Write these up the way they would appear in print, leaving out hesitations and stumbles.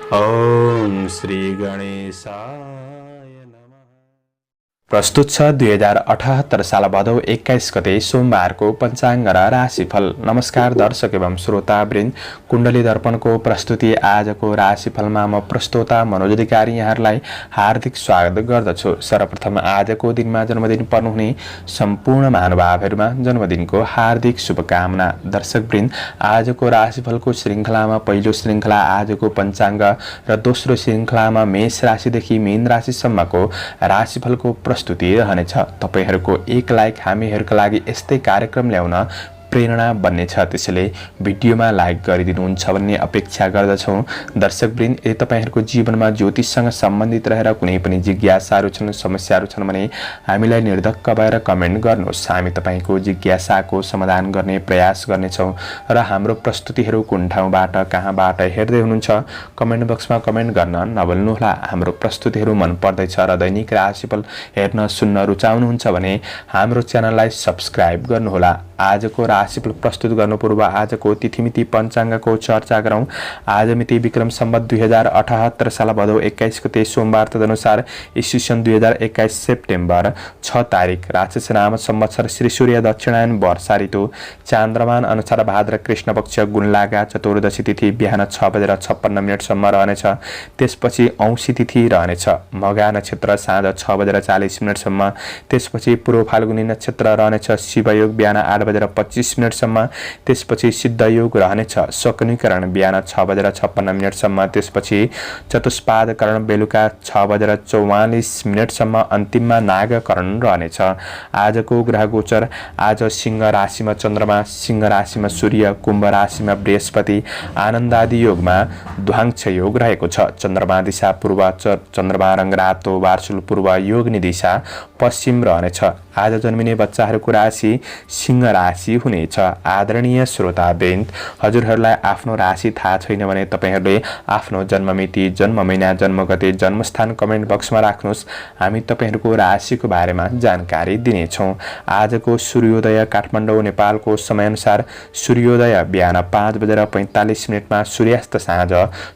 ओम श्री गणेशाय नमः। प्रस्तुत छ 2078 साल भदौ 21 गते सोमबारको पञ्चाङ्ग र राशिफल। नमस्कार दर्शक एवं श्रोतावृन्द, कुण्डली दर्पणको प्रस्तुति आजको राशिफलमा म प्रस्तोता मनोज अधिकारी यहाँहरूलाई हार्दिक स्वागत गर्दछु। सर्वप्रथम आजको दिनमा जन्मदिन पर्नुहुने सम्पूर्ण महानुभावहरूमा जन्मदिनको हार्दिक शुभकामना। दर्शकवृन्द, आजको राशिफलको श्रृङ्खलामा पहिलो श्रृङ्खला आजको पञ्चाङ्ग र दोस्रो श्रृङ्खलामा मेष राशिदेखि मीन राशिसम्मको राशिफलको प्रस्तुति रहनेछ। तपाईहरूको एक लाइक हामीहरूका लागि यस्तै कार्यक्रम ल्याउन प्रेरणा बन्नेछ, त्यसैले भिडियोमा लाइक गरिदिनुहुन्छ भन्ने अपेक्षा गर्दछौँ। दर्शकवृन्द, यदि तपाईहरूको जीवनमा ज्योतिषसँग सम्बन्धित रहेर कुनै पनि जिज्ञासाहरू छन्, समस्याहरू छन् भने हामीलाई निर्धक्क भएर कमेन्ट गर्नुहोस्। हामी तपाईको जिज्ञासाको समाधान गर्ने प्रयास गर्नेछौँ र हाम्रो प्रस्तुतिहरू कुन ठाउँबाट कहाँबाट हेर्दै हुनुहुन्छ कमेन्ट बक्समा कमेन्ट गर्न नभुल्नुहोला। हाम्रो प्रस्तुतिहरू मन पर्दैछ र दैनिक राशिफल हेर्न सुन्न रुचाउनुहुन्छ भने हाम्रो च्यानललाई सब्स्क्राइब गर्नुहोला। आजको राशिफल प्रस्तुत गर्नु पूर्व आजको तिथिमिति पञ्चाङ्गको चर्चा गरौँ। आज मिति विक्रम सम्वत 2078 साल भदौ 21 गते सोमबार, तदनुसार ईस्वी सन् 2021 सेप्टेम्बर 6 तारिक, राक्षस नाम संवत्सर श्री सूर्य दक्षिणायन वर्षा ऋतु, चान्द्रमान अनुसार भाद्र कृष्ण पक्ष गुणलागा चतुर्दशी तिथि बिहान 6:56 रहनेछ। त्यसपछि औँसी तिथि रहनेछ। मघा नक्षत्र साँझ 6:40 त्यसपछि पूर्व फाल्गुनी नक्षत्र रहनेछ। शिवयोग बिहान 8:25 त्यसपछि सिद्धयोग रहनेछ। शकुनीकरण बिहान 6:56 त्यसपछि चतुष्पादकरण बेलुका 6:44 अन्तिममा नागकरण रहनेछ। आजको ग्रह गोचर: आज सिंह राशिमा चन्द्रमा, सिंह राशिमा सूर्य, कुम्भ राशिमा बृहस्पति, आनन्दादि योगमा ध्वांश योग रहेको छ। चन्द्रमा दिशा पूर्व, चन्द्रमा रंग रातो, वार्षुल पूर्व, योगनी दिशा पश्चिम रहनेछ। आज जन्मिने बच्चाहरूको राशि सिंह राशि हुनेछ। आदरणीय श्रोतावृन्द, हजुरहरूलाई आफ्नो राशि थाहा छैन भने तपाईहरूले आफ्नो जन्ममिति, जन्म महिना, जन्मगते, जन्मस्थान कमेन्ट बक्समा राख्नुहोस्। हामी तपाईहरूको राशिको बारेमा जानकारी दिनेछौँ। आजको सूर्योदय काठमाडौँ नेपालको समयअनुसार सूर्योदय बिहान 5:45 सूर्यास्त साँझ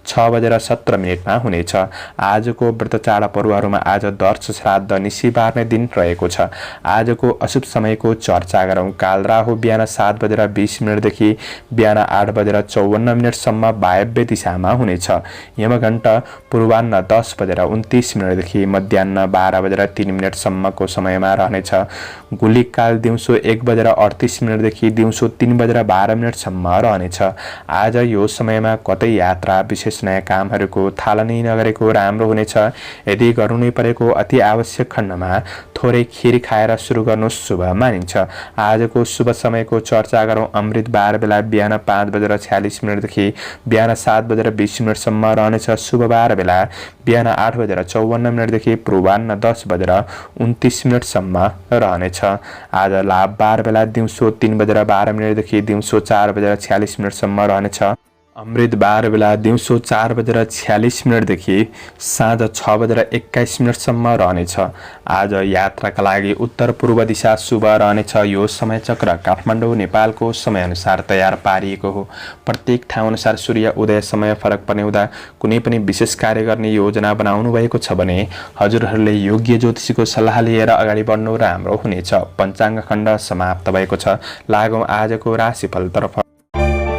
6:17 हुनेछ। आजको व्रत चाड पर्वहरूमा आज दर्श श्राद्ध निसी बार्ने दिन रहेको छ। आजको अशुभ समयको चर्चा गरौँ। काल राहु बिहान 7:20 देखि बिहान 8:54 वायव्य दिशामा हुनेछ। यमघण्ट पूर्वाह्न 10:29 देखि मध्याह्न 12:03 को समयमा रहनेछ। गुलिक काल दिउँसो 1:38 देखि दिउँसो 3:12 रहनेछ। आज यो समयमा कतै यात्रा, विशेष नयाँ कामहरूको थालनी नगरेको राम्रो हुनेछ। यदि गर्नु नै परेको अति आवश्यक खण्डमा थोरै खिर खाएर सुरु गर्नु शुभ मानिन्छ। आजको शुभ समयको चर्चा गरौँ। अमृत बार बेला बिहान 5:46 देखि बिहान 7:20 रहनेछ। शुभ बार बेला बिहान 8:54 देखि पूर्वाह्न 10:29 रहनेछ। आज लाभ बार बेला दिउँसो 3:12 देखि दिउँसो 4:46 रहनेछ। अमृत बार बेला दिउँसो 4:46 देखि साँझ 6:21 रहनेछ। आज यात्राका लागि उत्तर पूर्व दिशा शुभ रहनेछ। यो समय चक्र काठमाडौँ नेपालको समयअनुसार तयार पारिएको हो। प्रत्येक ठाउँ अनुसार सूर्य उदय समय फरक पर्ने हुँदा कुनै पनि विशेष कार्य गर्ने योजना बनाउनु भएको छ भने हजुरहरूले योग्य ज्योतिषीको सल्लाह लिएर अगाडि बढ्नु राम्रो हुनेछ। पञ्चाङ्ग खण्ड समाप्त भएको छ। लागौँ आजको राशिफलतर्फ।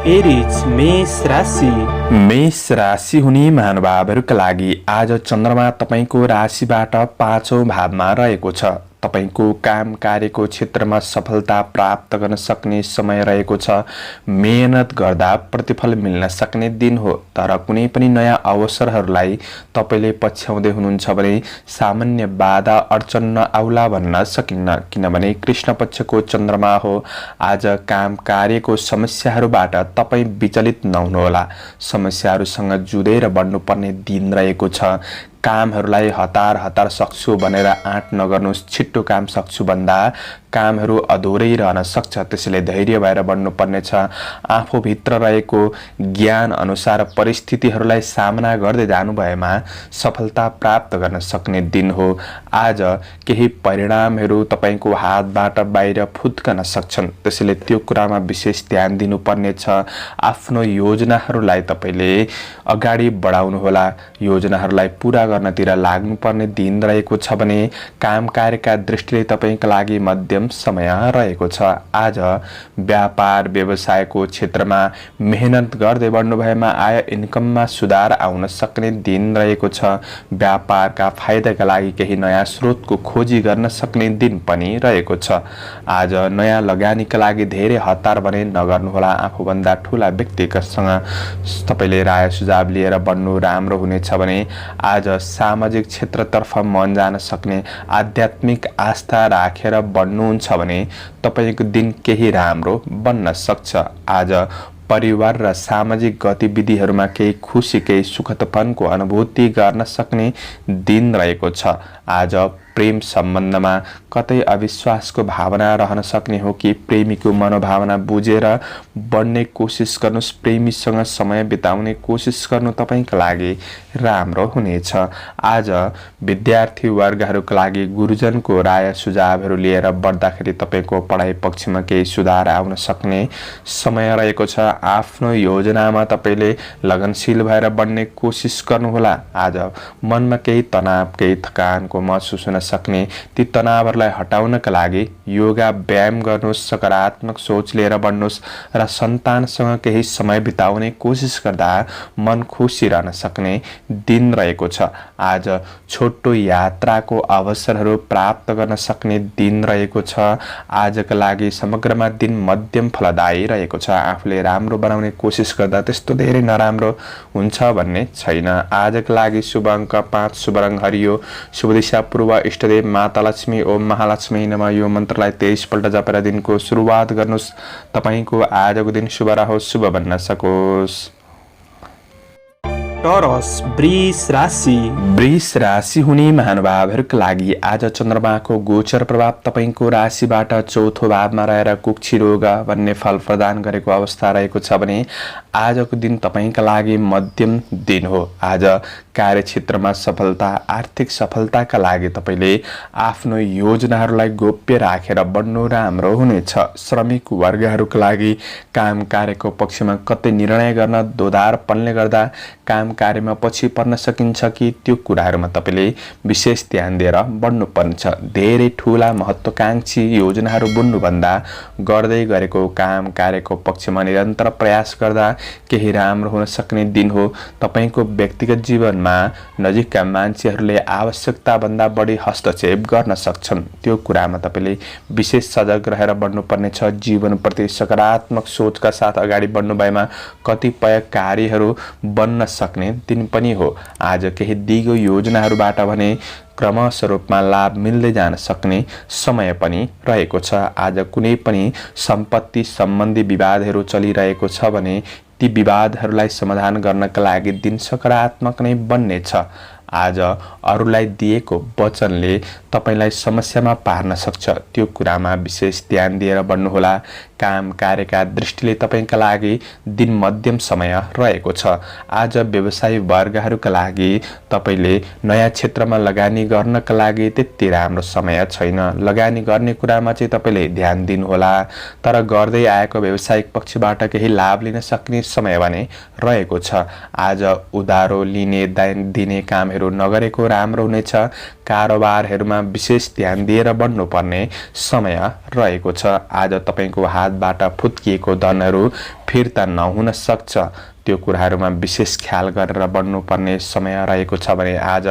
एरिज मेष राशि। मेष राशि हुने महानुभावहरूका लागि आज चन्द्रमा तपाईको राशिबाट 5औं भावमा रहेको छ। तपाईको काम कार्यको क्षेत्रमा सफलता प्राप्त गर्न सक्ने समय रहेको छ। मेहनत गर्दा प्रतिफल मिल्न सक्ने दिन हो, तर कुनै पनि नयाँ अवसरहरूलाई तपाईले पछ्याउँदै हुनुहुन्छ भने सामान्य बाधा अडचन नआउला भन्न सकिन्न, किनभने कृष्ण पक्षको चन्द्रमा हो। आज काम कार्यको समस्याहरूबाट तपाई विचलित नहुनुहोला। समस्याहरूसँग जुधेर बढ्नुपर्ने दिन रहेको छ। कामहरूलाई हतार हतार सक्छु भनेर आँट नगर्नुहोस्। छिट्टो काम सक्छु भन्दा कामहरू अधुरै रहन सक्छ, त्यसैले धैर्य भएर बढ्नुपर्नेछ। आफूभित्र रहेको ज्ञान अनुसार परिस्थितिहरूलाई सामना गर्दै जानुभएमा सफलता प्राप्त गर्न सक्ने दिन हो। आज केही परिणामहरू तपाईँको हातबाट बाहिर फुत्कन सक्छन्, त्यसैले त्यो कुरामा विशेष ध्यान दिनुपर्नेछ। आफ्नो योजनाहरूलाई तपाईँले अगाडि बढाउनुहोला। योजनाहरूलाई पुरा गर्नतिर लाग्नुपर्ने दिन रहेको छ भने काम कार्यका दृष्टिले तपाईँका लागि मध्यम समय रहेको छ। आज व्यापार व्यवसायको क्षेत्रमा मेहनत गर्दै बढ्नु भएमा आय इन्कममा सुधार आउन सक्ने दिन रहेको छ। व्यापारका फाइदाका लागि केही नयाँ स्रोतको खोजी गर्न सक्ने दिन पनि रहेको छ। आज नयाँ लगानीका लागि धेरै हतार भने नगर्नुहोला। आफूभन्दा ठुला व्यक्तिसँग तपाईँले राय सुझाव लिएर बढ्नु राम्रो हुनेछ भने आज सामाजिक क्षेत्रतर्फ मन जान सक्ने, आध्यात्मिक आस्था राखेर बढ्नुहुन्छ भने तपाईँको दिन केही राम्रो बन्न सक्छ। आज परिवार र सामाजिक गतिविधिहरूमा केही खुसी, केही सुखदपनको अनुभूति गर्न सक्ने दिन रहेको छ। आज प्रेम सम्बन्धमा कतै अविश्वासको भावना रहन सक्ने हो कि प्रेमीको मनोभावना बुझेर बढ्ने कोसिस गर्नुहोस्। प्रेमीसँग समय बिताउने कोसिस गर्नु तपाईँका लागि राम्रो हुनेछ। आज विद्यार्थी वर्गहरूका लागि गुरुजनको राय सुझावहरू लिएर बढ्दाखेरि तपाईँको पढाइ पक्षमा केही सुधार आउन सक्ने समय रहेको छ। आफ्नो योजनामा तपाईँले लगनशील भएर बढ्ने कोसिस गर्नुहोला। आज मनमा केही तनाव, केही थकानको महसुस हुन सक्ने, ती तनावहरूलाई हटाउनका लागि योगा व्यायाम गर्नुहोस्। सकारात्मक सोच लिएर बढ्नुहोस् र सन्तानसँग केही समय बिताउने कोसिस गर्दा मन खुसी रहन सक्ने दिन रहेको छ। आज छोटो यात्राको अवसरहरू प्राप्त गर्न सक्ने दिन रहेको छ। आजका लागि समग्रमा दिन मध्यम फलदायी रहेको छ। आफूले राम्रो बनाउने कोसिस गर्दा त्यस्तो धेरै नराम्रो हुन्छ भन्ने छैन। आजका लागि शुभ अङ्क 5, शुभ रङ हरियो, शुभ दिशा पूर्व, इष्टदेव माता लक्ष्मी, ओम महालक्ष्मी नमः। यो मन्त्रलाई 23 पल्ट जपेर दिनको सुरुवात गर्नुहोस्। तपाईँको आजको दिन शुभ रहोस्, शुभ बन्न सकोस्। टोरस वृष राशि। वृष राशि हुने महानुभावहरूका लागि आज चन्द्रमाको गोचर प्रभाव तपाईँको राशिबाट चौथो भावमा रहेर कुक्षी रोग भन्ने फल प्रदान गरेको अवस्था रहेको छ भने आजको दिन तपाईँका लागि मध्यम दिन हो। आज कार्यक्षेत्रमा सफलता, आर्थिक सफलताका लागि तपाईँले आफ्नो योजनाहरूलाई गोप्य राखेर बढ्नु राम्रो हुनेछ। श्रमिक वर्गहरूका लागि काम कार्यको पक्षमा कतै निर्णय गर्न दोधारपनले गर्दा काम कार्यमा पछि पर्न सकिन्छ कि त्यो कुराहरूमा तपाईँले विशेष ध्यान दिएर बढ्नुपर्छ। धेरै ठुला महत्त्वकांक्षी योजनाहरू बुन्नुभन्दा गर्दै गरेको काम कार्यको पक्षमा निरन्तर प्रयास गर्दा केही राम्रो हुन सक्ने दिन हो। तपाईँको व्यक्तिगत जीवनमा नजिकका मान्छेहरूले आवश्यकताभन्दा बढी हस्तक्षेप गर्न सक्छन्। त्यो कुरामा तपाईँले विशेष सजग रहेर बढ्नुपर्नेछ। जीवनप्रति सकारात्मक सोचका साथ अगाडि बढ्नु भएमा कतिपय कार्यहरू बन्न सक्ने दिन पनि हो। आज केही दिगो योजनाहरूबाट भने क्रमश रूपमा लाभ मिल्दै जान सक्ने समय पनि रहेको छ। आज कुनै पनि सम्पत्ति सम्बन्धी विवादहरू चलिरहेको छ भने ती विवादहरूलाई समाधान गर्नका लागि दिन सकारात्मक नै बन्नेछ। आज अरूलाई दिएको वचनले तपाईलाई समस्यामा पार्न सक्छ। त्यो कुरामा विशेष ध्यान दिएर बढ्नुहोला। काम कार्यका दृष्टिले तपाईका लागि दिन मध्यम समय रहेको छ। आज व्यवसायी वर्गहरूका लागि तपाईले नयाँ क्षेत्रमा लगानी गर्नका लागि त्यति राम्रो समय छैन। लगानी गर्ने कुरामा चाहिँ तपाईले ध्यान दिनुहोला। तर गर्दै आएको व्यावसायिक पक्षबाट केही लाभ लिन सक्ने समय भने रहेको छ। आज उधारो लिने दिने कामहरू नगरेको राम्रो हुनेछ। कारोबारहरूमा विशेष ध्यान दिएर बढ्नुपर्ने समय रहेको छ। आज तपाईको हातबाट फुत्किएको धनहरू फिर्ता नहुन सक्छ। त्यो कुराहरूमा विशेष ख्याल गरेर बढ्नुपर्ने समय रहेको छ भने आज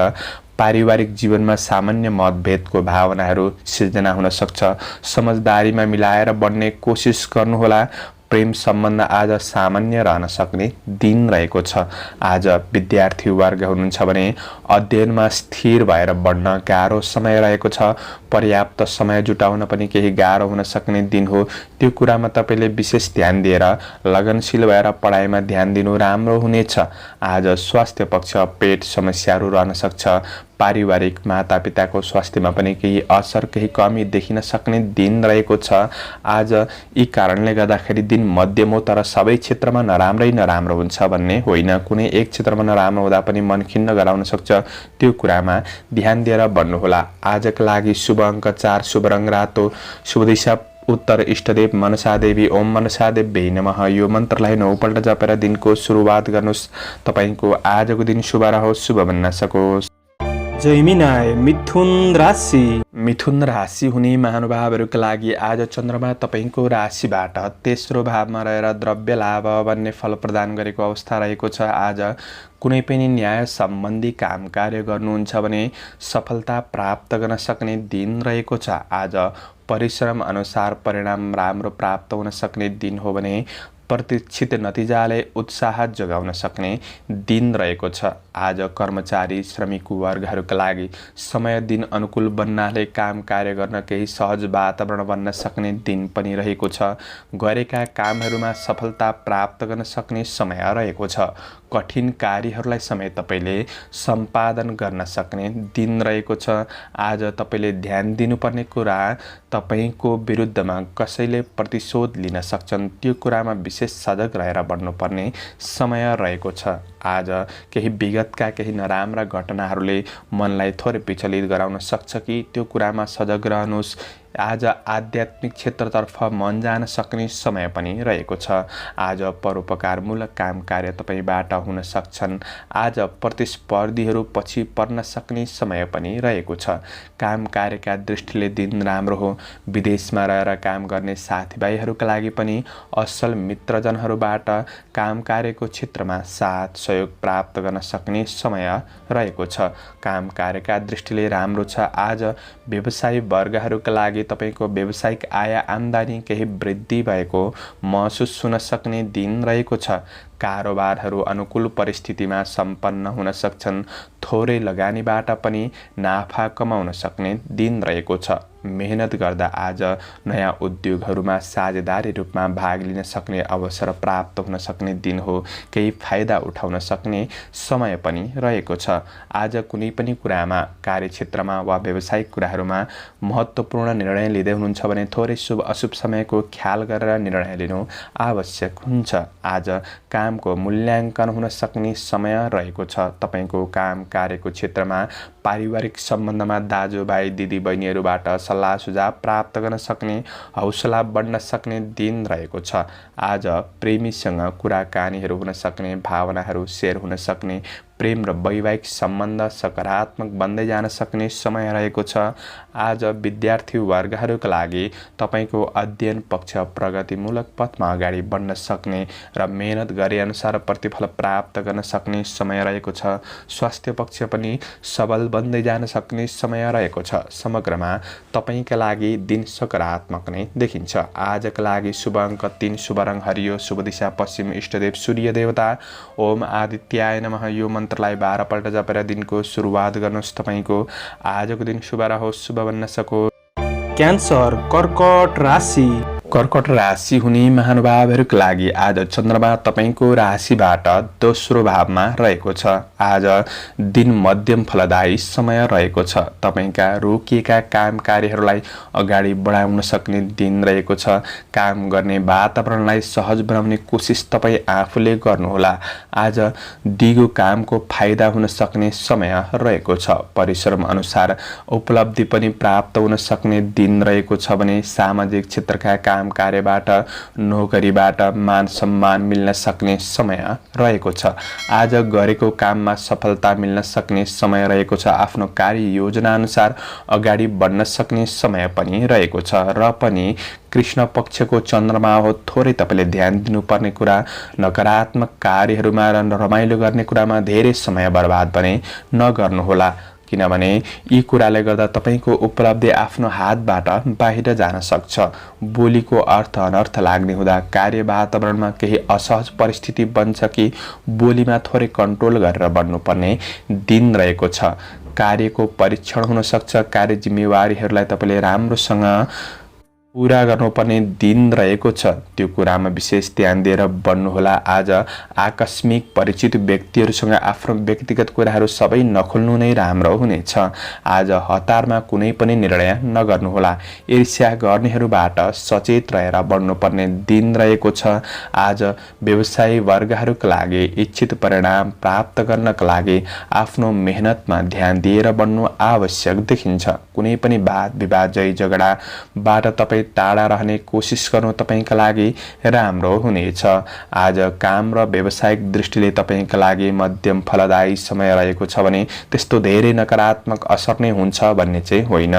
पारिवारिक जीवनमा सामान्य मतभेदको भावनाहरू सिर्जना हुन सक्छ। समझदारीमा मिलाएर बढ्ने कोसिस गर्नुहोला। प्रेम सम्बन्ध आज सामान्य रहन सक्ने दिन रहेको छ। आज विद्यार्थी वर्ग हुनुहुन्छ भने अध्ययनमा स्थिर भएर बढ्न गाह्रो समय रहेको छ। पर्याप्त समय जुटाउन पनि केही गाह्रो हुन सक्ने दिन हो। त्यो कुरामा तपाईले विशेष ध्यान दिएर लगनशील भएर पढाइमा ध्यान दिनु राम्रो हुनेछ। आज स्वास्थ्य पक्ष पेट समस्याहरू रहन सक्छ। पारिवारिक मातापिताको स्वास्थ्यमा पनि केही असर केही कमी देखिन सक्ने दिन रहेको छ। आज यी कारणले गर्दाखेरि दिन मध्यम हो, तर सबै क्षेत्रमा नराम्रै नराम्रो हुन्छ भन्ने होइन। कुनै एक क्षेत्रमा नराम्रो हुँदा पनि मन खिन्न गराउन सक्छ। त्यो कुरामा ध्यान दिएर बढ्नुहोला। आजका लागि शुभ अङ्क 4, शुभ रङ रातो, शुभ दिशा उत्तर, इष्टदेव मनसा देवी। ओम मनसा देवी नमः। यो मन्त्रलाई 9 पल्ट जपेर दिनको सुरुवात गर्नुहोस्। तपाईको आजको दिन शुभ रहोस्, शुभ बन्न सकोस्। जैमिनाय मिथुन राशि। मिथुन राशि हुने महानुभावहरूका लागि आज चन्द्रमा तपाईको राशिबाट तेस्रो भावमा रहेर द्रव्य लाभ भन्ने फल प्रदान गरेको अवस्था रहेको छ। आज कुनै पनि न्याय सम्बन्धी काम कार्य गर्नुहुन्छ भने सफलता प्राप्त गर्न सक्ने दिन रहेको छ। आज परिश्रम अनुसार परिणाम राम्रो प्राप्त हुन सक्ने दिन हो भने प्रतीक्षित नतिजाले उत्साह जगाउन सक्ने दिन रहेको छ। आज कर्मचारी श्रमिक वर्गहरूका लागि समय दिन अनुकूल बन्नाले काम कार्य गर्न केही सहज वातावरण बन्न सक्ने दिन पनि रहेको छ। गरेका कामहरूमा सफलता प्राप्त गर्न सक्ने समय रहेको छ। कठिन कार्यहरूलाई समेत तपाईले सम्पादन गर्न सक्ने दिन रहेको छ। आज तपाईले ध्यान दिनुपर्ने कुरा तपाईको विरुद्धमा कसैले प्रतिशोध लिन सक्छन्, त्यो कुरामा विशेष सजग रहेर बढ्नुपर्ने समय रहेको छ। आज केही विगतका केही नराम्रा घटनाहरूले मनलाई थोरै विचलित गराउन सक्छ कि त्यो कुरामा सजग रहनुहोस्। आज आध्यात्मिक क्षेत्रतर्फ मन जान सक्ने समय पनि रहेको छ। आज परोपकारमूलक काम कार्य तपाईबाट हुन सक्छन्। आज प्रतिस्पर्धीहरू पछि पर्न सक्ने समय पनि रहेको छ। काम कार्यका दृष्टिले दिन राम्रो हो। विदेशमा रहेर काम गर्ने साथीभाइहरूका लागि पनि असल मित्रजनहरूबाट काम कार्यको क्षेत्रमा साथ सहयोग प्राप्त गर्न सक्ने समय रहेको छ। काम कार्यका दृष्टिले राम्रो छ। आज व्यवसायी वर्गहरूका लागि तपाईको व्यावसायिक आय आम्दानी केही वृद्धि भएको महसुस हुन सक्ने दिन रहेको छ। कारोबारहरू अनुकूल परिस्थितिमा सम्पन्न हुन सक्छन्। थोरै लगानीबाट पनि नाफा कमाउन सक्ने दिन रहेको छ। मेहनत गर्दा आज नयाँ उद्योगहरूमा साझेदारी रूपमा भाग लिन सक्ने अवसर प्राप्त हुन सक्ने दिन हो। केही फाइदा उठाउन सक्ने समय पनि रहेको छ। आज कुनै पनि कुरामा कार्यक्षेत्रमा वा व्यावसायिक कुराहरूमा महत्त्वपूर्ण निर्णय लिँदै हुनुहुन्छ भने थोरै शुभ अशुभ समयको ख्याल गरेर निर्णय लिनु आवश्यक हुन्छ। आज कामको मूल्याङ्कन हुन सक्ने समय रहेको छ। तपाईको काम कार्यको क्षेत्रमा पारिवारिक सम्बन्धमा दाजुभाइ दिदीबहिनीहरूबाट सल्लाह सुझाव प्राप्त गर्न सक्ने हौसला बढ्न सक्ने दिन रहेको छ। आज प्रेमीसँग कुराकानीहरू हुन सक्ने, भावनाहरू सेयर हुन सक्ने, प्रेम र वैवाहिक सम्बन्ध सकारात्मक बन्दै जान सक्ने समय रहेको छ। आज विद्यार्थी वर्गहरूका लागि तपाईको अध्ययन पक्ष प्रगतिमूलक पथमा अगाडि बढ्न सक्ने र मेहनत गरे अनुसार प्रतिफल प्राप्त गर्न सक्ने समय रहेको छ। स्वास्थ्य पक्ष पनि सबल बन्दै जान सक्ने समय रहेको छ। समग्रमा तपाईका लागि दिन सकारात्मक नै देखिन्छ। आजका लागि शुभ अङ्क 3, शुभ रङ हरियो, शुभ दिशा पश्चिम, इष्टदेव सूर्य देवता ओम आदित्याय नमः। यो मन्त्रलाई 12 पल्ट जपेर दिनको सुरुवात गर्नुहोस्। तपाईको आजको दिन शुभ रहोस्, शुभ बन्न सकोस्। क्यान्सर कर्कट राशि। कर्कट राशि हुने महानुभावहरूका लागि आज चन्द्रमा तपाईको राशिबाट दोस्रो भावमा रहेको छ। आज दिन मध्यम फलदायी समय रहेको छ। तपाईका रोकिएका काम कार्यहरूलाई अगाडि बढाउन सक्ने दिन रहेको छ। काम गर्ने वातावरणलाई सहज बनाउने कोसिस तपाईँ आफूले गर्नुहोला। आज दिगो कामको फाइदा हुन सक्ने समय रहेको छ। परिश्रम अनुसार उपलब्धि पनि प्राप्त हुन सक्ने दिन रहेको छ भने सामाजिक क्षेत्रका काम कार्यबाट नोकरीबाट मान सम्मान मिल्न सक्ने समय रहेको छ। आज गरेको काममा सफलता मिल्न सक्ने समय रहेको छ। आफ्नो कार्य योजना अनुसार अगाडि बढ्न सक्ने समय पनि रहेको छ। र पनि कृष्ण पक्षको चन्द्रमा हो। थोरै तपाईले ध्यान दिनुपर्ने कुरा नकारात्मक कार्यहरूमा र रमाइलो गर्ने कुरामा धेरै समय बर्बाद पनि नगर्नुहोला। किनभने यी कुराले गर्दा तपाईको उपलब्धि आफ्नो हातबाट बाहिर जान सक्छ। बोलीको अर्थ अनर्थ लाग्ने हुँदा कार्य वातावरणमा केही असहज परिस्थिति बन्छ कि बोलीमा थोरै कन्ट्रोल गरेर बढ्नुपर्ने दिन रहेको छ। कार्यको परीक्षण हुन सक्छ। कार्य जिम्मेवारीहरूलाई तपाईले राम्रोसँग पूरा गर्नुपर्ने दिन रहेको छ। त्यो कुरामा विशेष ध्यान दिएर बढ्नुहोला। आज आकस्मिक परिचित व्यक्तिहरूसँग आफ्नो व्यक्तिगत कुराहरू सबै नखोल्नु नै राम्रो हुनेछ। आज हतारमा कुनै पनि निर्णय नगर्नुहोला। ईर्ष्या गर्नेहरूबाट सचेत रहेर बढ्नुपर्ने दिन रहेको छ। आज व्यवसायी वर्गहरूका लागि इच्छित परिणाम प्राप्त गर्नका लागि आफ्नो मेहनतमा ध्यान दिएर बढ्नु आवश्यक देखिन्छ। कुनै पनि वाद विवाद जय झगडाबाट तपाईँ टाढा रहने कोसिस गर्नु तपाईका लागि राम्रो हुनेछ। आज काम र व्यावसायिक दृष्टिले तपाईका लागि मध्यम फलदायी समय रहेको छ भने त्यस्तो धेरै नकारात्मक असर नै हुन्छ भन्ने चाहिँ होइन।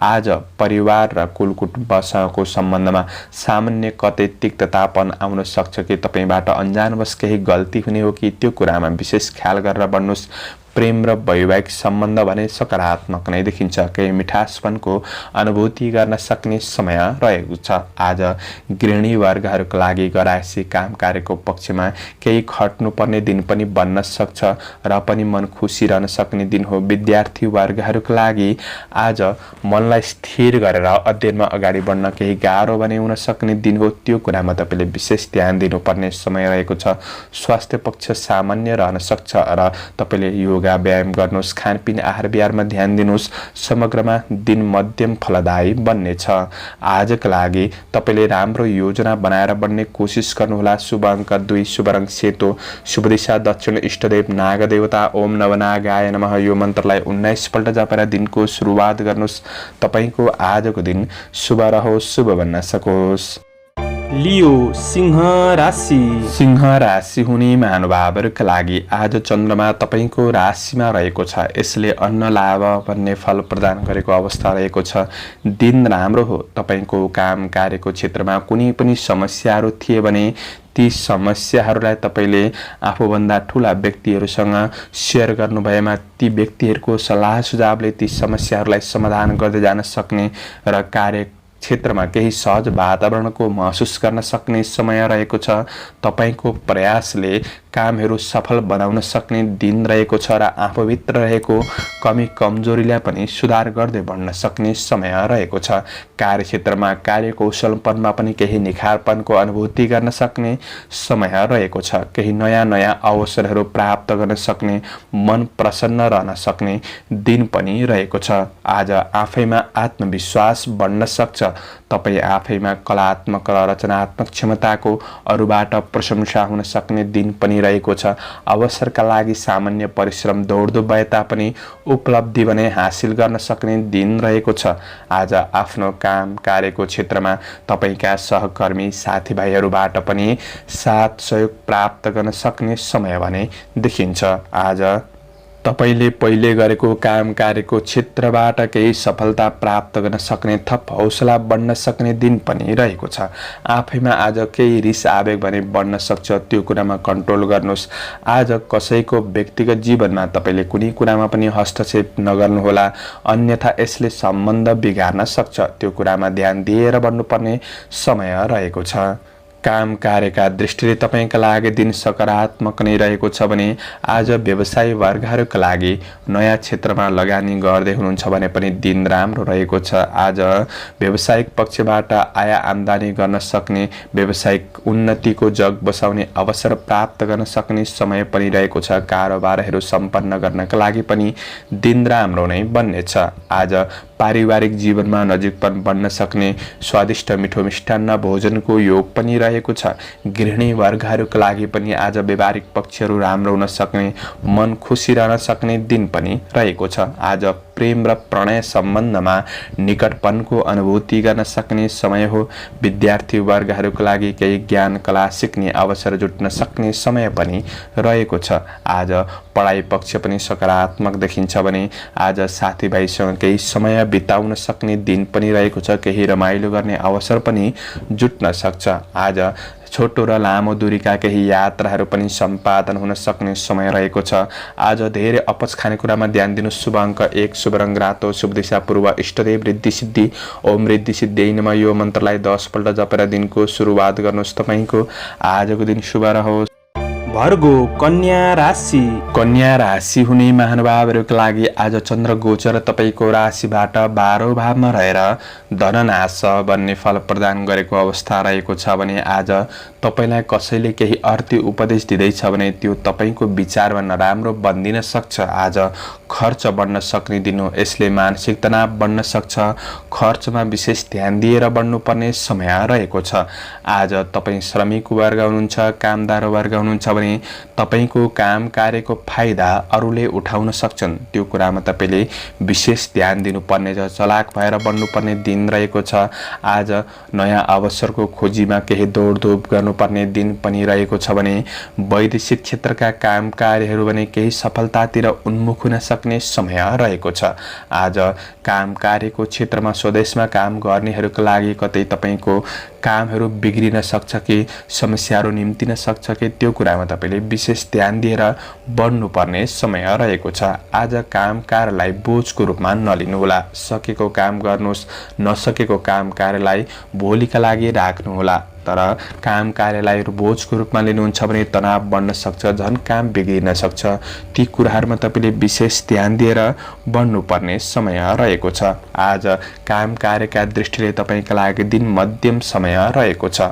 आज परिवार र कुलकुटुम्बसँगको सम्बन्धमा सामान्य कतै तिक्ततापन आउन सक्छ कि तपाईबाट अनजानवश केही गल्ती हुने हो कि त्यो कुरामा विशेष ख्याल गरेर बढ्नुहोस्। प्रेम र वैवाहिक सम्बन्ध भने सकारात्मक नै देखिन्छ। केही मिठासपनको अनुभूति गर्न सक्ने समय रहेको छ। आज गृहिणी वर्गहरूका लागि गरायसी काम कार्यको पक्षमा केही खट्नुपर्ने दिन पनि बन्न सक्छ र पनि मन खुसी रहन सक्ने दिन हो। विद्यार्थी वर्गहरूका लागि आज मनलाई स्थिर गरेर अध्ययनमा अगाडि बढ्न केही गाह्रो भने हुन सक्ने दिन हो। त्यो कुरामा तपाईले विशेष ध्यान दिनुपर्ने समय रहेको छ। स्वास्थ्य पक्ष सामान्य रहन सक्छ र तपाईले योगा व्यायाम गर्नुहोस्। खानपिन आहार विहारमा ध्यान दिनुहोस्। समग्रमा दिन मध्यम फलदायी बन्नेछ। आजका लागि तपाईले राम्रो योजना बनाएर बढ्ने कोसिस गर्नुहोला। शुभ अङ्क 2, शुभ रङ सेतो, शुभ दिशा दक्षिण, इष्टदेव नागदेवता ओम नवनागाय नमः। यो मन्त्रलाई 19 पल्ट जपेर दिनको सुरुवात गर्नुहोस्। तपाईको आजको दिन शुभ रहोस्, शुभ बन्न सकोस्। लियो सिंह राशि। सिंह राशि हुने महानुभावहरूका लागि आज चन्द्रमा तपाईको राशिमा रहेको छ। यसले अन्न लाभ भन्ने फल प्रदान गरेको अवस्था रहेको छ। दिन राम्रो हो। तपाईको काम कार्यको क्षेत्रमा कुनै पनि समस्याहरू थिए भने ती समस्याहरूलाई तपाईले आफूभन्दा ठूला व्यक्तिहरूसँग सेयर गर्नुभएमा ती व्यक्तिहरूको सल्लाह सुझावले ती समस्याहरूलाई समाधान गर्दै जान सक्ने र कार्य क्षेत्रमा केही सहज वातावरणको महसुस गर्न सक्ने समय रहेको छ। तपाईको प्रयासले कामहरू सफल बनाउन सक्ने दिन रहेको छ र आफूभित्र रहेको कमी कमजोरीलाई पनि सुधार गर्दै बढ्न सक्ने समय रहेको छ। कार्यक्षेत्रमा कार्यकौशलपनमा पनि केही निखारपनको अनुभूति गर्न सक्ने समय रहेको छ। केही नयाँ अवसरहरू प्राप्त गर्न सक्ने, मन प्रसन्न रहन सक्ने दिन पनि रहेको छ। आज आफैमा आत्मविश्वास बढ्न सक्छ। तपाईँ आफैमा कलात्मक र रचनात्मक क्षमताको अरूबाट प्रशंसा हुन सक्ने दिन पनि रहेको छ। अवसरका लागि सामान्य परिश्रम दौड्दो भए तापनि उपलब्धि भने हासिल गर्न सक्ने दिन रहेको छ। आज आफ्नो काम कार्यको क्षेत्रमा तपाईका सहकर्मी साथीभाइहरूबाट पनि साथ सहयोग प्राप्त गर्न सक्ने समय भने देखिन्छ। आज तपाईले पहिले गरेको काम कार्यको क्षेत्रबाट केही सफलता प्राप्त गर्न सक्ने, थप हौसला बढ्न सक्ने दिन पनि रहेको छ। आफैमा आज केही रिस आवेग भने बढ्न सक्छ। त्यो कुरामा कन्ट्रोल गर्नुहोस्। आज कसैको व्यक्तिगत जीवनमा तपाईले कुनै कुरामा पनि हस्तक्षेप नगर्नुहोला, अन्यथा यसले सम्बन्ध बिगार्न सक्छ। त्यो कुरामा ध्यान दिएर बढ्नुपर्ने समय रहेको छ। काम कार्यका दृष्टिले तपाईका लागि दिन सकारात्मक नै रहेको छ भने आज व्यवसायी वर्गहरूका लागि नयाँ क्षेत्रमा लगानी गर्दै हुनुहुन्छ भने पनि दिन राम्रो रहेको छ। आज व्यावसायिक पक्षबाट आय आम्दानी गर्न सक्ने, व्यावसायिक उन्नतिको जग बसाउने अवसर प्राप्त गर्न सक्ने समय पनि रहेको छ। कारोबारहरू सम्पन्न गर्नका लागि पनि दिन राम्रो नै बन्नेछ। आज पारिवारिक जीवनमा नजिकपन बन्न सक्ने, स्वादिष्ट मिठो मिष्टान्न भोजनको योग पनि रहेको छ। गृहिणी वर्गहरूका लागि पनि आज व्यावहारिक पक्षहरू राम्रो हुन सक्ने, मन खुसी रहन सक्ने दिन पनि रहेको छ। आज प्रेम र प्रणय सम्बन्धमा निकटपनको अनुभूति गर्न सक्ने समय हो। विद्यार्थी वर्गहरूका लागि केही ज्ञान कला सिक्ने अवसर जुट्न सक्ने समय पनि रहेको छ। आज पढाइ पक्ष पनि सकारात्मक देखिन्छ भने आज साथीभाइसँग केही समय बिताउन सक्ने दिन पनि रहेको छ। केही रमाइलो गर्ने अवसर पनि जुट्न सक्छ। आज छोटो र लामो दूरीका केही यात्राहरू पनि सम्पादन हुन सक्ने समय रहेको छ। आज धेरै अपच खानेकुरामा ध्यान दिनु। शुभ अङ्क 1, शुभ रङ रातो, शुभ दिशा पूर्व, इष्टदेव रिद्धि सिद्धि ओम रिद्धि सिद्धि नमः यो मन्त्रलाई 10 पल्ट जपेर दिनको सुरुवात गर्नुहोस्। तपाईँको आजको दिन शुभ रहोस्। भर्गो कन्या राशि। कन्या राशि हुने महानुभावहरूका लागि आज चन्द्र गोचर तपाईँको राशिबाट 12औं भावमा रहेर धननाश बन्ने फल प्रदान गरेको अवस्था रहेको छ भने आज तपाईँलाई कसैले केही अर्थी उपदेश दिँदैछ भने त्यो तपाईँको विचारमा नराम्रो बन्दिन सक्छ। आज खर्च बढ्न सक्ने दिन हो। यसले मानसिक तनाव बढ्न सक्छ। खर्चमा विशेष ध्यान दिएर बढ्नुपर्ने समय रहेको छ। आज तपाईँ श्रमिक वर्ग हुनुहुन्छ, कामदार वर्ग हुनुहुन्छ भने तपाईको काम कार्यको फाइदा अरूले उठाउन सक्छन्। त्यो कुरामा तपाईले विशेष ध्यान दिनुपर्ने छ। चलाक भएर बढ्नुपर्ने दिन रहेको छ। आज नयाँ अवसरको खोजीमा केही दौडधुप गर्नुपर्ने दिन पनि रहेको छ भने वैदेशिक क्षेत्रका काम कार्यहरू भने केही सफलतातिर उन्मुख हुन सक्ने समय रहेको छ। आज काम कार्यको क्षेत्रमा स्वदेशमा काम गर्नेहरूका लागि कतै तपाईको कामहरू बिग्रिन सक्छ कि समस्याहरू निम्तिन सक्छ कि त्यो कुरामा तपाईले विशेष ध्यान दिएर बढ्नुपर्ने समय रहेको छ। आज काम कार्यलाई बोझको रूपमा नलिनुहोला। सकेको काम गर्नुहोस्, नसकेको काम कार्यलाई भोलिका लागि राख्नुहोला। तर काम कार्यलाई बोझको रूपमा लिनुहुन्छ भने तनाव बढ्न सक्छ, झन् काम बिग्रिन सक्छ। ती कुराहरूमा तपाईले विशेष ध्यान दिएर बढ्नुपर्ने समय रहेको छ। आज काम कार्यका दृष्टिले तपाईका लागि दिन मध्यम समय रहेको छ।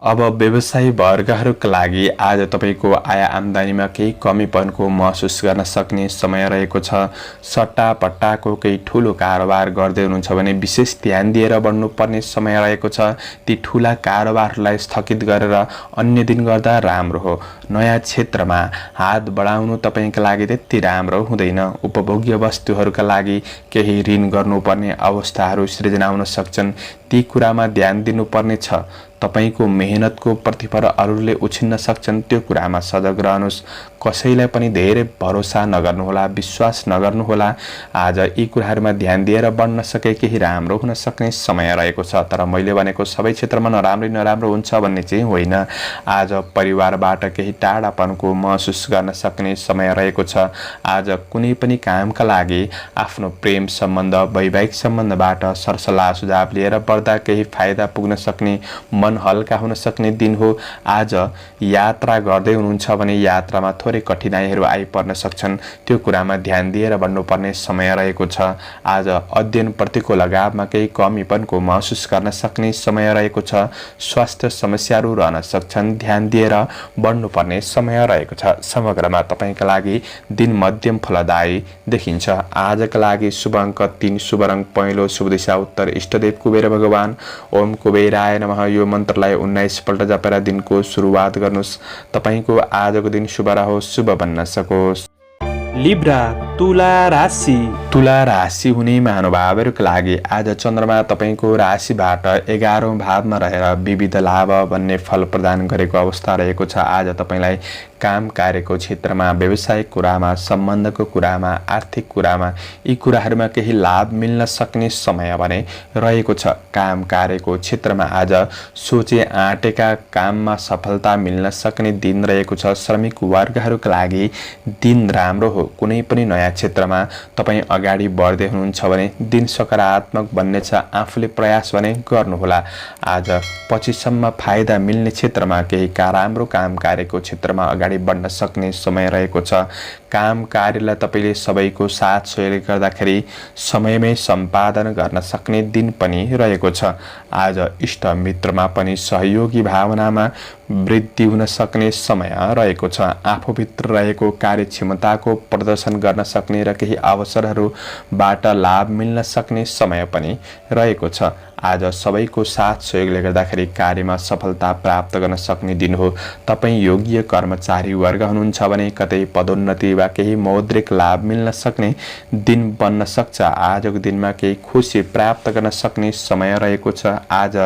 अब व्यवसायी वर्गहरूका लागि आज तपाईको आय आम्दानीमा केही कमीपनको महसुस गर्न सक्ने समय रहेको छ। सट्टा पट्टाको केही ठुलो कारोबार गर्दै हुनुहुन्छ भने विशेष ध्यान दिएर बढ्नुपर्ने समय रहेको छ। ती ठुला कारोबारलाई स्थगित गरेर अन्य दिन गर्दा राम्रो हो। नयाँ क्षेत्रमा हात बढाउनु तपाईका लागि त्यति राम्रो हुँदैन। उपभोग्य वस्तुहरूका लागि केही ऋण गर्नुपर्ने अवस्थाहरू सृजना हुन सक्छन्। ती कुरामा ध्यान दिनुपर्ने छ। तपाईको मेहनतको प्रतिफल अरूले उछिन्न सक्छन्। त्यो कुरामा सजग रहनुहोस्। कसैलाई पनि धेरै भरोसा नगर्नुहोला, विश्वास नगर्नुहोला। आज यी कुराहरूमा ध्यान दिएर बढ्न सके केही राम्रो हुन सक्ने समय रहेको छ। तर मैले भनेको सबै क्षेत्रमा नराम्रो हुन्छ भन्ने चाहिँ होइन। आज परिवारबाट केही टाढापनको महसुस गर्न सक्ने समय रहेको छ। आज कुनै पनि कामका लागि आफ्नो प्रेम सम्बन्ध, वैवाहिक सम्बन्धबाट सरसल्लाह सुझाव लिएर बढ्दा केही फाइदा पुग्न सक्ने, मन हल्का हुन सक्ने दिन हो। आज यात्रा गर्दै हुनुहुन्छ भने यात्रामा थोरै कठिनाइहरू आइपर्न सक्छन्। त्यो कुरामा ध्यान दिएर बढ्नुपर्ने समय रहेको छ। आज अध्ययन प्रतिको लगावमा केही कमीपनको महसुस गर्न सक्ने समय रहेको छ। स्वास्थ्य समस्याहरू रहन सक्छन्। ध्यान दिएर बढ्नुपर्ने समय रहेको छ। समग्रमा तपाईका लागि दिन मध्यम फलदायी देखिन्छ। आजका लागि शुभ अङ्क 3, शुभ रङ पहेँलो, शुभ दिशा उत्तर, इष्टदेव कुबेर भगवान ओम कुबेराय नमः यो मन्त्रलाई 19 पल्ट जपेर दिनको सुरुवात गर्नुहोस्। तपाईको आजको दिन शुभ रहोस्, शुभ बन्न सकोस्। लिब्रा तुला राशि। तुला राशि हुने महानुभावहरूका लागि आज चन्द्रमा तपाईको राशिबाट 11औं भावमा रहेर विविध लाभ भन्ने फल प्रदान गरेको अवस्था रहेको छ। आज तपाईलाई काम कार्यको क्षेत्रमा, व्यवसायिक कुरामा, सम्बन्धको कुरामा, आर्थिक कुरामा यी कुराहरूमा केही लाभ मिल्न सक्ने समय भने रहेको छ। काम कार्यको क्षेत्रमा आज सोचे आँटेका काममा सफलता मिल्न सक्ने दिन रहेको छ। श्रमिक वर्गहरूका लागि दिन राम्रो हो। कुनै पनि नयाँ क्षेत्रमा तपाईँ अगाडि बढ्दै हुनुहुन्छ भने दिन सकारात्मक बन्नेछ। आफूले प्रयास भने गर्नुहोला। आज पछिसम्म फाइदा मिल्ने क्षेत्रमा केही राम्रो काम कार्यको क्षेत्रमा अगाडि बढ्न सक्ने समय रहेको छ। काम कार्यलाई तपाईले सबैको साथ सहयोग गर्दाखेरि समयमै सम्पादन गर्न सक्ने दिन पनि रहेको छ। आज इष्ट मित्रमा पनि सहयोगी भावनामा वृद्धि हुन सक्ने समय रहेको छ। आफूभित्र रहेको कार्यक्षमताको प्रदर्शन गर्न सक्ने र केही अवसरहरूबाट लाभ मिल्न सक्ने समय पनि रहेको छ। आज सबैको साथ सहयोगले गर्दाखेरि कार्यमा सफलता प्राप्त गर्न सक्ने दिन हो। तपाईँ योग्य कर्मचारी वर्ग हुनुहुन्छ भने कतै पदोन्नति वा केही मौद्रिक लाभ मिल्न सक्ने दिन बन्न सक्छ। आजको दिनमा केही खुसी प्राप्त गर्न सक्ने समय रहेको छ। आज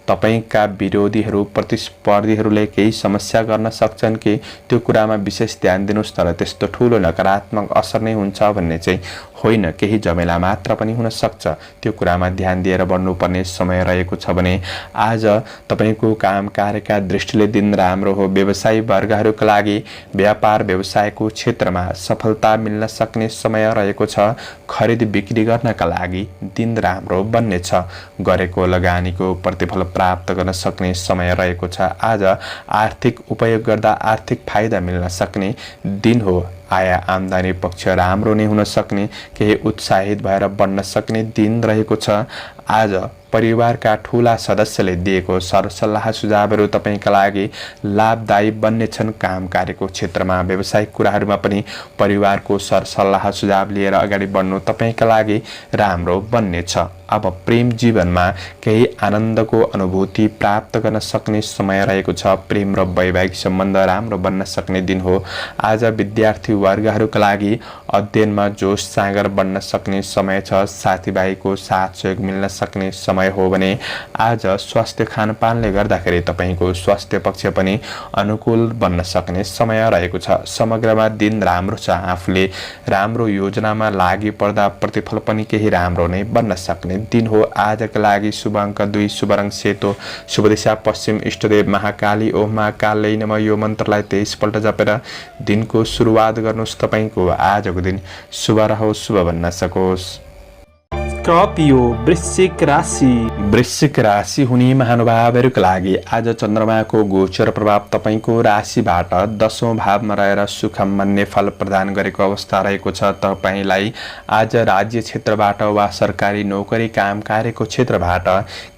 तपाईका विरोधीहरू, प्रतिस्पर्धीहरूले केही समस्या गर्न सक्छन् कि त्यो कुरामा विशेष ध्यान दिनुहोस्। तर त्यस्तो ठुलो नकारात्मक असर नै हुन्छ भन्ने चाहिँ होइन केही झमेला मात्र पनि हुन सक्छ। त्यो कुरामा ध्यान दिएर बढ्नुपर्ने समय रहेको छ भने आज तपाईको काम कार्यका दृष्टिले दिन राम्रो हो। व्यवसायी वर्गहरूका लागि व्यापार व्यवसायको क्षेत्रमा सफलता मिल्न सक्ने समय रहेको छ। खरिद बिक्री गर्नका लागि दिन राम्रो बन्नेछ। गरेको लगानीको प्रतिफल प्राप्त गर्न सक्ने समय रहेको छ। आज आर्थिक उपयोग गर्दा आर्थिक फाइदा मिल्न सक्ने दिन हो। आय आम्दानी पक्ष राम्रो नै हुन सक्ने, केही उत्साहित भएर बढ्न सक्ने दिन रहेको छ। आज परिवारका ठूला सदस्यले दिएको सरसल्लाह सुझावहरू तपाईका लागि लाभदायी बन्नेछन्। काम कार्यको क्षेत्रमा व्यावसायिक कुराहरूमा पनि परिवारको सरसल्लाह सुझाव लिएर अगाडि बढ्नु तपाईका लागि राम्रो बन्नेछ। अब प्रेम जीवनमा केही आनन्दको अनुभूति प्राप्त गर्न सक्ने समय रहेको छ। प्रेम र वैवाहिक सम्बन्ध राम्रो बन्न सक्ने दिन हो। आज विद्यार्थी वर्गहरूका लागि अध्ययनमा जोश जाँगर बन्न सक्ने समय छ। साथीभाइको साथ सहयोग मिल्न सक्ने समय हो भने आज स्वास्थ्य खानपानले गर्दाखेरि तपाईको स्वास्थ्य पक्ष पनि अनुकूल बन्न सक्ने समय रहेको छ। समग्रमा दिन राम्रो छ। आफूले राम्रो योजनामा लागि पर्दा प्रतिफल पनि केही राम्रो नै बन्न सक्ने दिन हो। आजका लागि शुभ अङ्क 2, शुभ रङ सेतो, शुभ दिशा पश्चिम, इष्टदेव महाकाली ओम महाकालै नमः यो मन्त्रलाई 23 पल्ट जपेर दिनको सुरुवात गर्नुहोस्। तपाईको आजको दिन शुभ रहोस्, शुभ बन्न सकोस्। स्कर्पियो वृश्चिक राशि। वृश्चिक राशि हुने महानुभावहरूका लागि आज चन्द्रमाको गोचर प्रभाव तपाईको राशिबाट 10औं भावमा रहेर सुख मान्ने फल प्रदान गरेको अवस्था रहेको छ। तपाईलाई आज राज्य क्षेत्रबाट वा सरकारी नोकरी काम कार्यको क्षेत्रबाट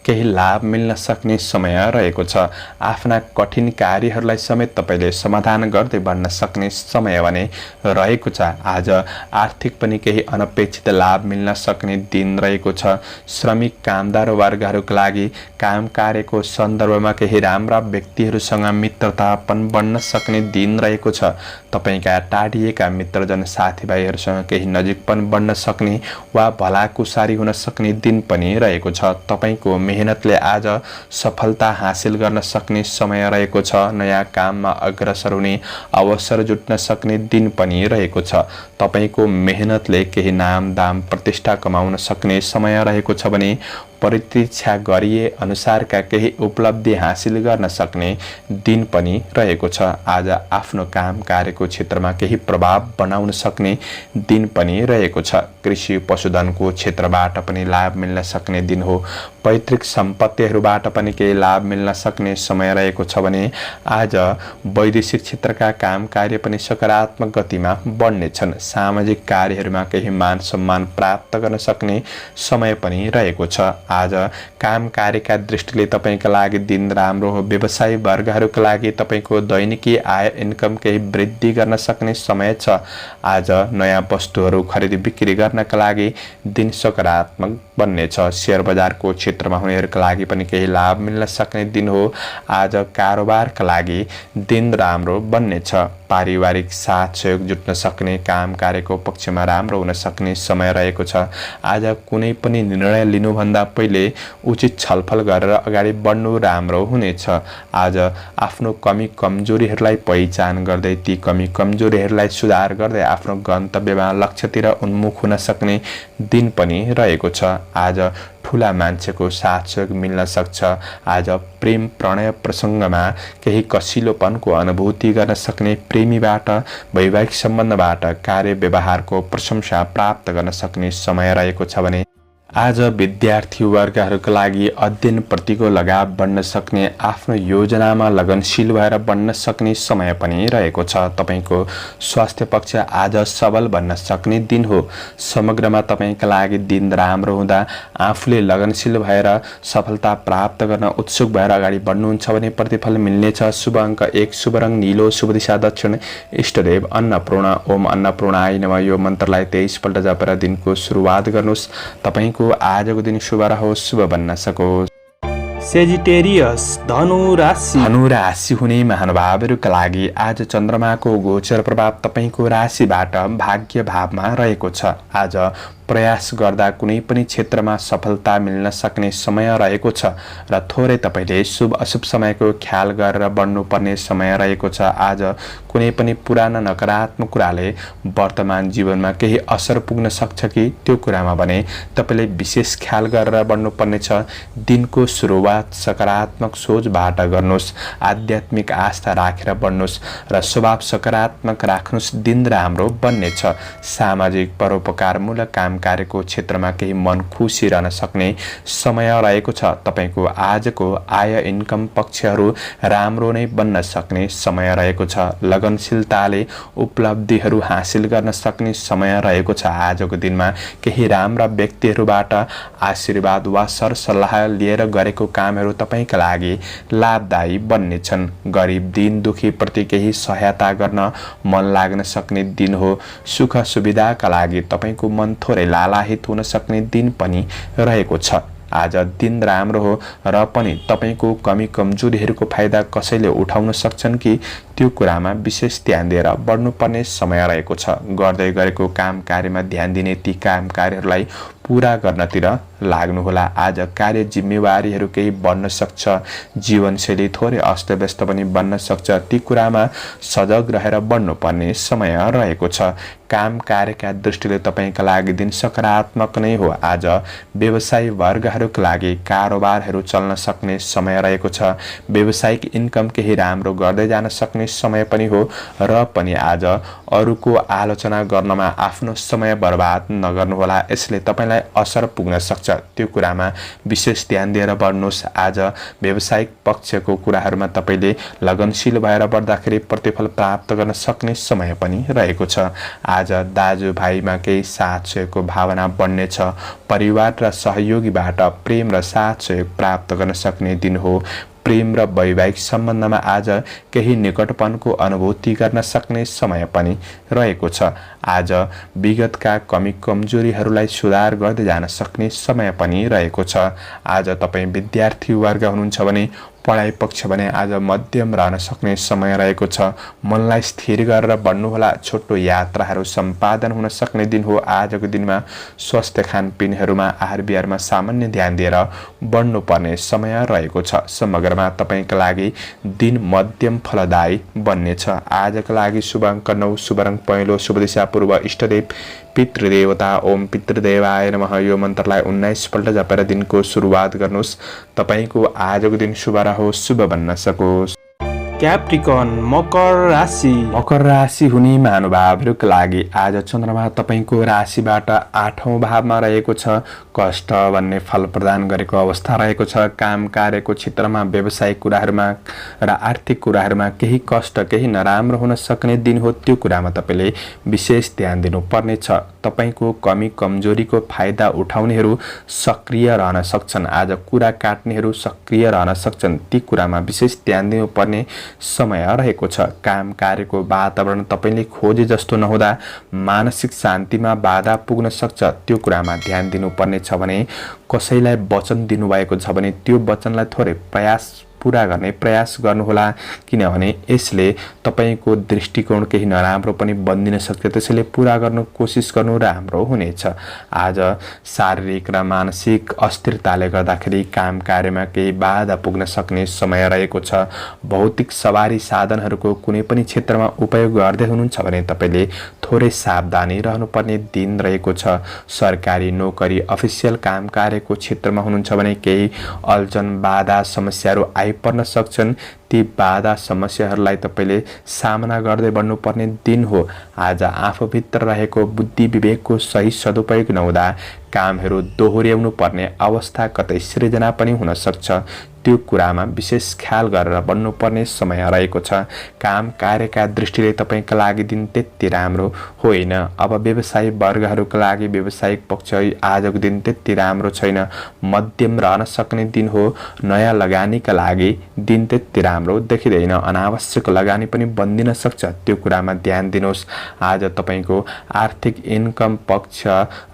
केही लाभ मिल्न सक्ने समय रहेको छ। आफ्ना कठिन कार्यहरूलाई समेत तपाईले समाधान गर्दै बढ्न सक्ने समय भने रहेको छ। आज आर्थिक पनि केही अनपेक्षित लाभ मिल्न सक्ने दिन रहेको छ। श्रमिक कामदार वर्गहरूका लागि काम कार्यको सन्दर्भमा केही राम्रा व्यक्तिहरूसँग मित्रता पनि बढ्न सक्ने दिन रहेको छ। तपाईका टाढिएका मित्रजन साथीभाइहरूसँग केही नजिकपन बढ्न सक्ने वा भलाकुसारी हुन सक्ने दिन पनि रहेको छ। तपाईको मेहनतले आज सफलता हासिल गर्न सक्ने समय रहेको छ। नयाँ काममा अग्रसर हुने अवसर जुट्न सक्ने दिन पनि रहेको छ। तपाईको मेहनतले केही नाम दाम प्रतिष्ठा कमाउन सक्ने समय रहेको छ भने प्रतीक्षा गरिए अनुसारका केही उपलब्धि हासिल गर्न सक्ने दिन पनि रहेको छ। आज आफ्नो काम कार्यको क्षेत्रमा केही प्रभाव बनाउन सक्ने दिन पनि रहेको छ। कृषि पशुधनको क्षेत्रबाट पनि लाभ मिल्न सक्ने दिन हो। पैतृक सम्पत्तिहरूबाट पनि केही लाभ मिल्न सक्ने समय रहेको छ भने आज वैदेशिक क्षेत्रका काम कार्य पनि सकारात्मक गतिमा बढ्नेछन्। सामाजिक कार्यहरूमा केही मान सम्मान प्राप्त गर्न सक्ने समय पनि रहेको छ। आज काम कार्यका दृष्टिले तपाईका लागि दिन राम्रो हो। व्यवसायी वर्गहरूका लागि तपाईको दैनिकी आय इन्कम केही वृद्धि गर्न सक्ने समय छ। आज नयाँ वस्तुहरू खरिद बिक्री गर्नका लागि दिन सकारात्मक बन्नेछ। शेयर बजारको क्षेत्रमा हुनेहरूका लागि पनि केही लाभ मिल्न सक्ने दिन हो। आज कारोबारका लागि दिन राम्रो बन्नेछ। पारिवारिक साथ सहयोग जुट्न सक्ने, काम कार्यको पक्षमा राम्रो हुन सक्ने समय रहेको छ। आज कुनै पनि निर्णय लिनुभन्दा पहिले उचित छलफल गरेर अगाडि बढ्नु राम्रो हुनेछ। आज आफ्नो कमी कमजोरीहरूलाई पहिचान गर्दै ती कमी कमजोरीहरूलाई सुधार गर्दै आफ्नो गन्तव्यमा लक्ष्यतिर उन्मुख हुन सक्ने दिन पनि रहेको छ। आज ठूला मान्छेको साथ सहयोग मिल्न सक्छ। आज प्रेम प्रणय प्रसङ्गमा केही कसिलोपनको अनुभूति गर्न सक्ने, प्रेमीबाट वैवाहिक सम्बन्धबाट कार्य व्यवहारको प्रशंसा प्राप्त गर्न सक्ने समय रहेको छ भने आज विद्यार्थी वर्गहरूका लागि अध्ययन प्रतिको लगाव बढ्न सक्ने, आफ्नो योजनामा लगनशील भएर बढ्न सक्ने समय पनि रहेको छ। तपाईको स्वास्थ्य पक्ष आज सबल बन्न सक्ने दिन हो। समग्रमा तपाईका लागि दिन राम्रो हुँदा आफूले लगनशील भएर सफलता प्राप्त गर्न उत्सुक भएर अगाडि बढ्नुहुन्छ भने प्रतिफल मिल्नेछ। शुभ अङ्क 1, शुभ रङ नीलो, शुभ दिशा दक्षिण, इष्टदेव अन्नपूर्ण ओम अन्नपूर्णाय नमः यो मन्त्रलाई 23 पल्ट जपेर दिनको सुरुवात गर्नुहोस्। तपाईको आजको दिन शुभ रहोस्, शुभ बन्न सकोस्। सेजिटेरियस धनु राशि। धनु राशि हुने महानुभावहरूका लागि आज चन्द्रमाको गोचर प्रभाव तपाईको राशिबाट भाग्य भावमा रहेको छ। आज प्रयास गर्दा कुनै पनि क्षेत्रमा सफलता मिल्न सक्ने समय रहेको छ र थोरै तपाईले शुभ अशुभ समयको ख्याल गरेर बढ्नुपर्ने समय रहेको छ। आज कुनै पनि पुराना नकारात्मक कुराले वर्तमान जीवनमा केही असर पुग्न सक्छ कि त्यो कुरामा भने तपाईले विशेष ख्याल गरेर बढ्नुपर्ने छ। दिनको सुरुवात सकारात्मक सोचबाट गर्नुहोस्, आध्यात्मिक आस्था राखेर बढ्नुहोस् र स्वभाव सकारात्मक राख्नुहोस्। दिन राम्रो बन्नेछ। सामाजिक परोपकारमूलक काम कार्यको क्षेत्रमा केही मन खुसी रहन सक्ने समय रहेको छ। तपाईको आजको आय इन्कम पक्षहरू राम्रो नै बन्न सक्ने समय रहेको छ। लगनशीलताले उपलब्धिहरू हासिल गर्न सक्ने समय रहेको छ। आजको दिनमा केही राम्रा व्यक्तिहरूबाट आशीर्वाद वा सरसल्लाह लिएर गरेको कामहरू तपाईका लागि लाभदायी बन्नेछन्। गरिब दीन दुखी प्रति केही सहायता गर्न मन लाग्न सक्ने दिन हो। सुख सुविधाका लागि तपाईको मन थोरै लालाहित हुन सक्ने दिन पनि रहेको छ। आज दिन राम्रो हो र पनि तपाईको कमी कमजोरीहरूको फाइदा कसैले उठाउन सक्छन् कि त्यो कुरामा विशेष ध्यान दिएर बढ्नुपर्ने समय रहेको छ। गर्दै गरेको काम कार्यमा ध्यान दिने ती काम कार्यहरूलाई पूरा गर्नतिर लाग्नुहोला। आज कार्य जिम्मेवारीहरू केही बढ्न सक्छ। जीवनशैली थोरै अस्तव्यस्त पनि बन्न सक्छ। ती कुरामा सजग रहेर बढ्नुपर्ने समय रहेको छ। काम कार्यका दृष्टिले तपाईका लागि दिन सकारात्मक नै हो। आज व्यवसायी वर्गहरूका लागि कारोबारहरू चल्न सक्ने समय रहेको छ। व्यावसायिक इन्कम केही राम्रो गर्दै जान सक्ने समय पनि हो र पनि आज अरूको आलोचना गर्नमा आफ्नो समय बर्बाद नगर्नुहोला। यसले तपाईलाई असर पुग्न सक्छ। त्यो कुरामा विशेष ध्यान दिएर बढ्नुहोस्। आज व्यावसायिक पक्षको कुराहरूमा तपाईले लगनशील भएर बढ्दाखेरि प्रतिफल प्राप्त गर्न सक्ने समय पनि रहेको छ। आज दाजुभाइमा केही साथ सहयोगको भावना बढ्नेछ। परिवार र सहयोगीबाट प्रेम र साथ सहयोग प्राप्त गर्न सक्ने दिन हो। प्रेम र वैवाहिक सम्बन्धमा आज केही निकटपनको अनुभूति गर्न सक्ने समय पनि रहेको छ। आज विगतका कमी कमजोरीहरूलाई सुधार गर्दै जान सक्ने समय पनि रहेको छ। आज तपाईँ विद्यार्थी वर्ग हुनुहुन्छ भने पढाइ पक्ष भने आज मध्यम रहन सक्ने समय रहेको छ। मनलाई स्थिर गरेर बढ्नुहोला। छोटो यात्राहरू सम्पादन हुन सक्ने दिन हो। आजको दिनमा स्वस्थ खानपिनहरूमा आहार विहारमा सामान्य ध्यान दिएर बढ्नुपर्ने समय रहेको छ। समग्रमा तपाईका लागि दिन मध्यम फलदायी बन्नेछ। आजका लागि शुभ अङ्क 9, शुभ रङ पहेँलो, शुभ दिशा पूर्व, इष्टदेव पितृदेवता ओम पितृदेवाय नमः यो मन्त्रलाई 19 पल्ट जपेर दिनको सुरुवात गर्नुहोस्। तपाईको आजको दिन शुभ रहोस्, शुभ बन्न सकोस्। क्याप्रिकन मकर राशि। मकर राशि हुने महानुभावहरूका लागि आज चन्द्रमा तपाईको राशिबाट 8औं भावमा रहेको छ। कष्ट भन्ने फल प्रदान गरेको अवस्था रहेको छ। काम कार्यको क्षेत्रमा व्यावसायिक कुराहरूमा र आर्थिक कुराहरूमा केही कष्ट केही नराम्रो हुन सक्ने दिन हो। त्यो कुरामा तपाईले विशेष ध्यान दिनुपर्ने छ। तपाईको कमी कमजोरीको फाइदा उठाउनेहरू सक्रिय रहन सक्छन्। आज कुरा काट्नेहरू सक्रिय रहन सक्छन्। ती कुरामा विशेष ध्यान दिनुपर्ने समय रहेको छ। काम कार्यको वातावरण तपाईले खोजे जस्तो नहुँदा मानसिक शान्तिमा बाधा पुग्न सक्छ। त्यो कुरामा ध्यान दिनुपर्ने छ भने कसैलाई वचन दिनुभएको छ भने त्यो वचनलाई थोरै पूरा गर्ने प्रयास गर्नुहोला। किनभने यसले तपाईको दृष्टिकोण केही नराम्रो पनि बन्दिन सक्छ। त्यसैले पूरा गर्न कोसिस गर्नु राम्रो हुनेछ। आज शारीरिक र मानसिक अस्थिरताले गर्दाखेरि काम कार्यमा केही बाधा पुग्न सक्ने समय रहेको छ। भौतिक सवारी साधनहरूको कुनै पनि क्षेत्रमा उपयोग गर्दै हुनुहुन्छ भने तपाईले थोरै सावधानी रहनुपर्ने दिन रहेको छ। सरकारी नोकरी अफिसियल काम कार्यको क्षेत्रमा हुनुहुन्छ भने केही अल्झन बाधा समस्याहरू आइपर्न सक्छन्। ती बाधा समस्याहरूलाई तपाईले सामना गर्दै बढ्नुपर्ने दिन हो। आज आफूभित्र रहेको बुद्धि विवेकको सही सदुपयोग नहुँदा कामहरू दोहोर्याउनु पर्ने अवस्था कतै सृजना पनि हुन सक्छ। त्यो कुरामा विशेष ख्याल गरेर बढ्नुपर्ने समय रहेको छ। काम कार्यका दृष्टिले तपाईका लागि दिन त्यति राम्रो होइन। अब व्यवसायी वर्गहरूका लागि व्यावसायिक पक्ष आजको दिन त्यति राम्रो छैन। मध्यम रहन सक्ने दिन हो। नयाँ लगानीका लागि दिन त्यति राम्रो देखिँदैन। अनावश्यक लगानी पनि बन्दिन सक्छ। त्यो कुरामा ध्यान दिनुहोस्। आज तपाईको आर्थिक इन्कम पक्ष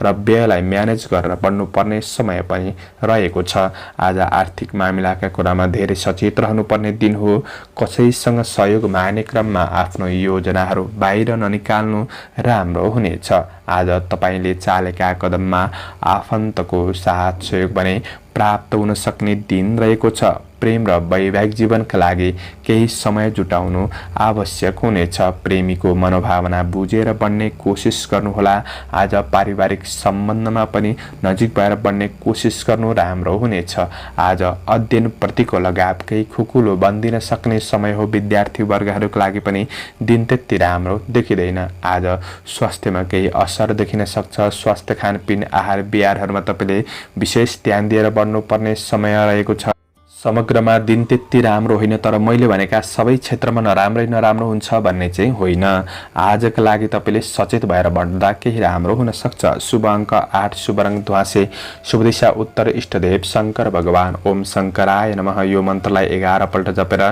र व्ययलाई म्यानेज गरेर बढ्नुपर्ने समय पनि रहेको छ। आज आर्थिक मामिलाका व्यवहारका कुरामा धेरै सचेत रहनुपर्ने दिन हो। कसैसँग सहयोग माग्ने क्रममा आफ्नो योजनाहरू बाहिर ननिकाल्नु राम्रो हुनेछ। आज तपाईले चालेका कदममा आफन्तको साथ सहयोग भने प्राप्त हुन सक्ने दिन रहेको छ। प्रेम र वैवाहिक जीवनका लागि केही समय जुटाउनु आवश्यक हुनेछ। प्रेमीको मनोभावना बुझेर बढ्ने कोसिस गर्नुहोला। आज पारिवारिक सम्बन्धमा पनि नजिक भएर बढ्ने कोसिस गर्नु राम्रो हुनेछ। आज अध्ययन प्रतिको लगाव केही खुकुलो बन्दिन सक्ने समय हो। विद्यार्थी वर्गहरूका लागि पनि दिन त्यति राम्रो देखिँदैन। आज स्वास्थ्यमा केही असर देखिन सक्छ। स्वास्थ्य खानपिन आहार विहारहरूमा तपाईँले विशेष ध्यान दिएर बढ्नुपर्ने समय रहेको छ। समग्रमा दिन त्यति राम्रो होइन, तर मैले भनेका सबै क्षेत्रमा नराम्रो हुन्छ भन्ने चाहिँ होइन। आजका लागि तपाईँले सचेत भएर बढ्दा केही राम्रो हुन सक्छ। शुभ अङ्क 8, शुभ रङ ध्वाँसे, शुभ दिशा उत्तर, इष्टदेव शङ्कर भगवान। ओम शङ्कराय नमः यो मन्त्रलाई 11 पल्ट जपेर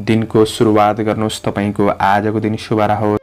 दिनको सुरुवात गर्नुहोस्। तपाईँको आजको दिन शुभ रहोस्।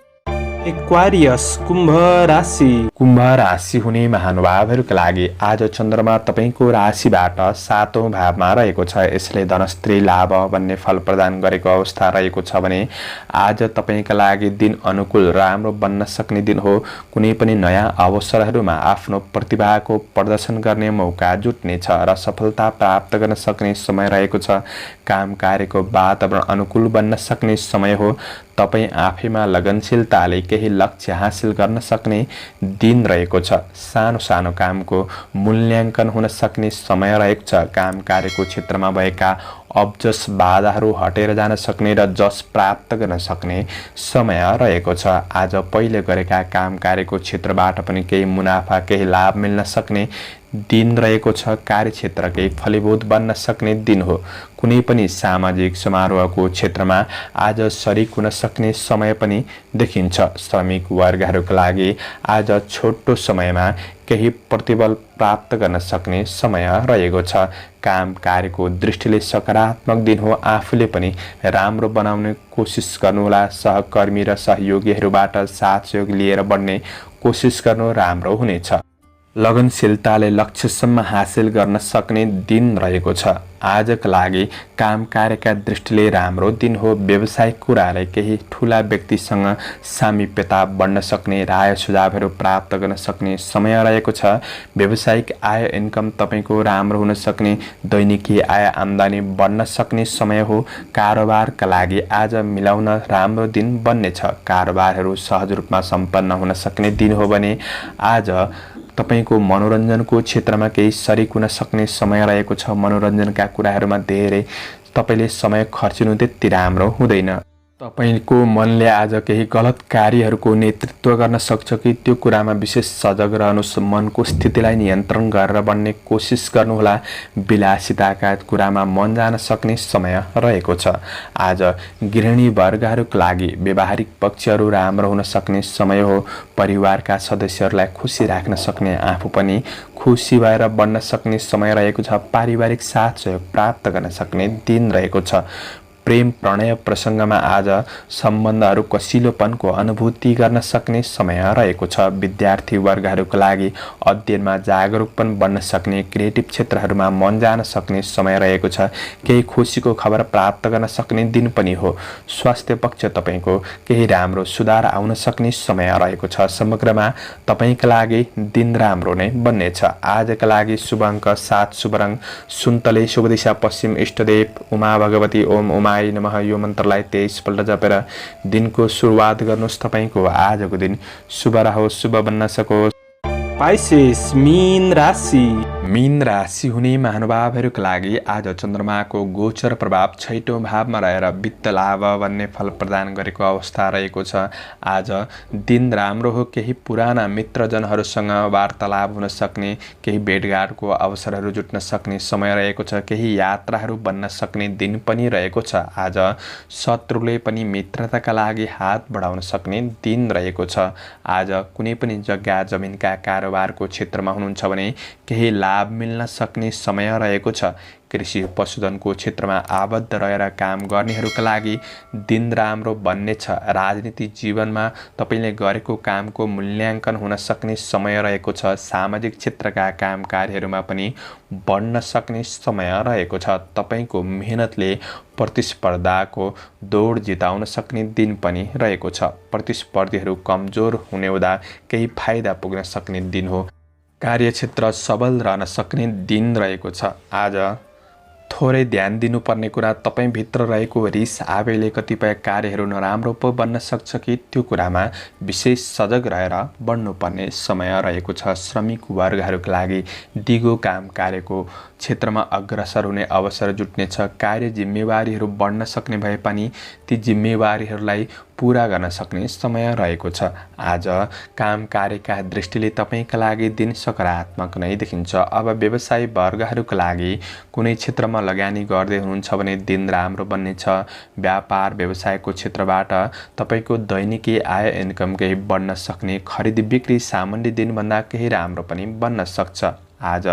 एक्वारियस कुम्भ राशि। कुम्भ राशि हुने महानुभावहरूका लागि आज चन्द्रमा तपाईँको राशिबाट 7औं भावमा रहेको छ। यसले धनस्त्री लाभ भन्ने फल प्रदान गरेको अवस्था रहेको छ भने आज तपाईँका लागि दिन अनुकूल राम्रो बन्न सक्ने दिन हो। कुनै पनि नयाँ अवसरहरूमा आफ्नो प्रतिभाको प्रदर्शन गर्ने मौका जुट्नेछ र सफलता प्राप्त गर्न सक्ने समय रहेको छ। काम कार्यको वातावरण अनुकूल बन्न सक्ने समय हो। तपाईँ आफैमा लगनशीलताले केही लक्ष्य हासिल गर्न सक्ने दिन रहेको छ। सानो सानो कामको मूल्याङ्कन हुन सक्ने समय रहेको छ। काम कार्यको क्षेत्रमा भएका अब्जस बाधाहरू हटेर जान सक्ने र जस प्राप्त गर्न सक्ने समय रहेको छ। आज पहिले गरेका काम कार्यको क्षेत्रबाट पनि केही मुनाफा केही लाभ मिल्न सक्ने दिन रहेको छ। कार्यक्षेत्र केही फलीभूत बन्न सक्ने दिन हो। कुनै पनि सामाजिक समारोहको क्षेत्रमा आज सरिक हुन सक्ने समय पनि देखिन्छ। श्रमिक वर्गहरूका लागि आज छोटो समयमा केही प्रतिफल प्राप्त गर्न सक्ने समय रहेको छ। काम कार्यको दृष्टिले सकारात्मक दिन हो। आफूले पनि राम्रो बनाउने कोसिस गर्नुहोला। सहकर्मी र सहयोगीहरूबाट साथ सहयोग लिएर बढ्ने कोसिस गर्नु राम्रो हुनेछ। लगनशीलताले लक्ष्यसम्म हासिल गर्न सक्ने दिन रहेको छ। आजका लागि काम कार्यका दृष्टिले राम्रो दिन हो। व्यावसायिक कुराले केही ठुला व्यक्तिसँग सामिप्यता बढ्न सक्ने राय सुझावहरू प्राप्त गर्न सक्ने समय रहेको छ। व्यावसायिक आय इन्कम तपाईँको राम्रो हुन सक्ने, दैनिकी आय आम्दानी बढ्न सक्ने समय हो। कारोबारका लागि आज मिलाउन राम्रो दिन बन्नेछ। कारोबारहरू सहज रूपमा सम्पन्न हुन सक्ने दिन हो भने आज तपाईको मनोरञ्जनको क्षेत्रमा केही सरिक हुन सक्ने समय रहेको छ। मनोरञ्जनका कुराहरूमा धेरै तपाईले समय खर्चिनु त्यति राम्रो हुँदैन। तपाईको मनले आज केही गलत कार्यहरूको नेतृत्व गर्न सक्छ कि त्यो कुरामा विशेष सजग रहनुहोस्। मनको स्थितिलाई नियन्त्रण गरेर बढ्ने कोसिस गर्नुहोला। विलासिताका कुरामा मन जान सक्ने समय रहेको छ। आज गृहिणी वर्गहरूका लागि व्यवहारिक पक्षहरू राम्रो हुन सक्ने समय हो। परिवारका सदस्यहरूलाई खुसी राख्न सक्ने, आफू पनि खुसी भएर बढ्न सक्ने समय रहेको छ। पारिवारिक साथ सहयोग प्राप्त गर्न सक्ने दिन रहेको छ। प्रेम प्रणय प्रसङ्गमा आज सम्बन्धहरू कसिलोपनको अनुभूति गर्न सक्ने समय रहेको छ। विद्यार्थी वर्गहरूका लागि अध्ययनमा जागरुकपन बन्न सक्ने, क्रिएटिभ क्षेत्रहरूमा मन जान सक्ने समय रहेको छ। केही खुसीको खबर प्राप्त गर्न सक्ने दिन पनि हो। स्वास्थ्य पक्ष तपाईँको केही राम्रो सुधार आउन सक्ने समय रहेको छ। समग्रमा तपाईँका लागि दिन राम्रो नै बन्नेछ। आजका लागि शुभ अङ्क 7, शुभ रङ सुन्तले, शुभ दिशा पश्चिम, इष्टदेव उमा भगवती ओम उमा नमः यो मन्त्रलाई 23 पल्ट जपेर दिनको सुरुवात गर्नुहोस्। तपाईको आजको दिन शुभ रहोस्, शुभ बन्न सकोस्। पाइसेस मीन राशि। मीन राशि हुने महानुभावहरूका लागि आज चन्द्रमाको गोचर प्रभाव 6औं भावमा रहेर वित्त लाभ भन्ने फल प्रदान गरेको अवस्था रहेको छ। आज दिन राम्रो हो। केही पुराना मित्रजनहरूसँग वार्तालाप हुन सक्ने, केही भेटघाटको अवसरहरू जुट्न सक्ने समय रहेको छ। केही यात्राहरू बन्न सक्ने दिन पनि रहेको छ। आज शत्रुले पनि मित्रताका लागि हात बढाउन सक्ने दिन रहेको छ। आज कुनै पनि जग्गा जमिनका कारोबारको क्षेत्रमा हुनुहुन्छ भने केही लाभ मिल्न सक्ने समय रहेको छ। कृषि पशुधनको क्षेत्रमा आबद्ध रहेर काम गर्नेहरूका लागि दिन राम्रो बन्नेछ। राजनीति जीवनमा तपाईँले गरेको कामको मूल्याङ्कन हुन सक्ने समय रहेको छ। सामाजिक क्षेत्रका काम कार्यहरूमा पनि बढ्न सक्ने समय रहेको छ। तपाईँको मेहनतले प्रतिस्पर्धाको दौड जिताउन सक्ने दिन पनि रहेको छ। प्रतिस्पर्धीहरू कमजोर हुने हुँदा केही फाइदा पुग्न सक्ने दिन हो। कार्यक्षेत्र सबल रहन सक्ने दिन रहेको छ। आज थोरै ध्यान दिनुपर्ने कुरा तपाईँभित्र रहेको रिस आवेगले कतिपय कार्यहरू नराम्रो पो बन्न सक्छ कि त्यो कुरामा विशेष सजग रहेर बढ्नुपर्ने समय रहेको छ। श्रमिक वर्गहरूका लागि दिगो काम कार्यको क्षेत्रमा अग्रसर हुने अवसर जुट्नेछ। कार्य जिम्मेवारीहरू बढ्न सक्ने भए पनि ती जिम्मेवारीहरूलाई पूरा गर्न सक्ने समय रहेको छ। आज काम कार्यका दृष्टिले तपाईँका लागि दिन सकारात्मक नै देखिन्छ। अब व्यवसायी वर्गहरूका लागि कुनै क्षेत्रमा लगानी गर्दै हुनुहुन्छ भने दिन राम्रो बन्नेछ। व्यापार व्यवसायको क्षेत्रबाट तपाईँको दैनिकी आय इन्कम केही बढ्न सक्ने, खरिद बिक्री सामान्य दिनभन्दा केही राम्रो पनि बन्न सक्छ। आज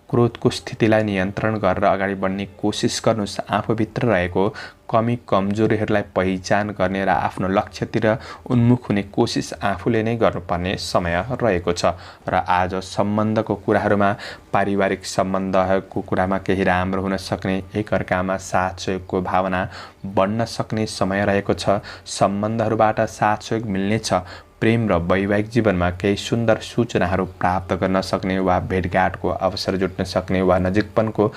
क्रोधको स्थितिलाई नियन्त्रण गरेर अगाडि बढ्ने कोसिस गर्नुहोस्। आफूभित्र रहेको कमी कमजोरीहरूलाई पहिचान गर्ने र आफ्नो लक्ष्यतिर उन्मुख हुने कोसिस आफूले नै गर्नुपर्ने समय रहेको छ। र आज सम्बन्धको कुराहरूमा पारिवारिक सम्बन्धको कुरामा केही राम्रो हुन सक्ने, एकअर्कामा साथ सहयोगको भावना बढ्न सक्ने समय रहेको छ। सम्बन्धहरूबाट साथ सहयोग मिल्नेछ। प्रेम र वैवाहिक जीवनमा केही सुन्दर सूचनाहरू प्राप्त गर्न सक्ने वा भेटघाटको अवसर जुट्न सक्ने वा नजिकपनको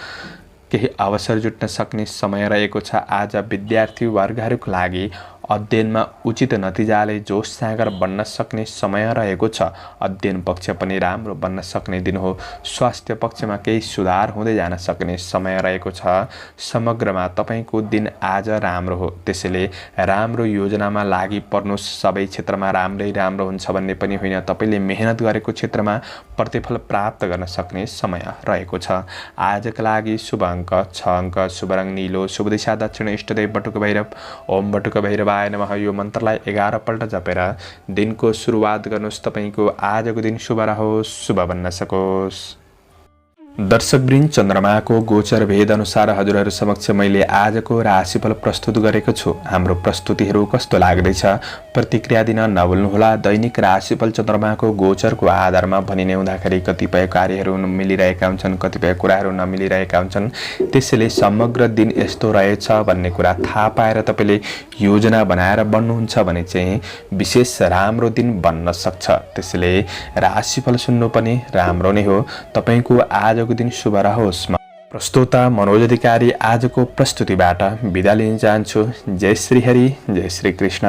केही अवसर जुट्न सक्ने समय रहेको छ। आज विद्यार्थी वर्गहरूका लागि अध्ययनमा उचित नतिजाले जोस सागर बन्न सक्ने समय रहेको छ। अध्ययन पक्ष पनि राम्रो बन्न सक्ने दिन हो। स्वास्थ्य पक्षमा केही सुधार हुँदै जान सक्ने समय रहेको छ। समग्रमा तपाईँको दिन आज राम्रो हो। त्यसैले राम्रो योजनामा लागि पर्नुहोस्। सबै क्षेत्रमा राम्रो हुन्छ भन्ने पनि होइन। तपाईँले मेहनत गरेको क्षेत्रमा प्रतिफल प्राप्त गर्न सक्ने समय रहेको छ। आजका लागि शुभ अङ्क 6 अङ्क, शुभ रङ नीलो, शुभ दिशा दक्षिण, इष्टदेव बटुक भैरव। ओम बटुक भैरवाय नमः। यो मन्त्रलाई 11 पल्ट जपेर दिनको सुरुवात गर्नुहोस्। तपाईँको आजको दिन शुभ रहोस्, शुभ बन्न सकोस्। दर्शकवृन्द, चन्द्रमाको गोचर भेद अनुसार हजुरहरू समक्ष मैले आजको राशिफल प्रस्तुत गरेको छु। हाम्रो प्रस्तुतिहरू कस्तो लाग्दैछ प्रतिक्रिया दिन नभुल्नुहोला। दैनिक राशिफल चन्द्रमाको गोचरको आधारमा भनिने हुँदाखेरि कतिपय कार्यहरू मिलिरहेका हुन्छन्, कतिपय कुराहरू नमिलिरहेका हुन्छन्। त्यसैले समग्र दिन यस्तो रहेछ भन्ने कुरा थाहा पाएर तपाईँले योजना बनाएर बढ्नुहुन्छ भने चाहिँ विशेष राम्रो दिन बन्न सक्छ। त्यसैले राशिफल सुन्नु पनि राम्रो नै हो। तपाईँको आजको दिन शुभ रहोस्। प्रस्तोता मनोज अधिकारी आजको प्रस्तुतिबाट बिदा लिन चाहन्छु। जय श्री हरि, जय श्री कृष्ण।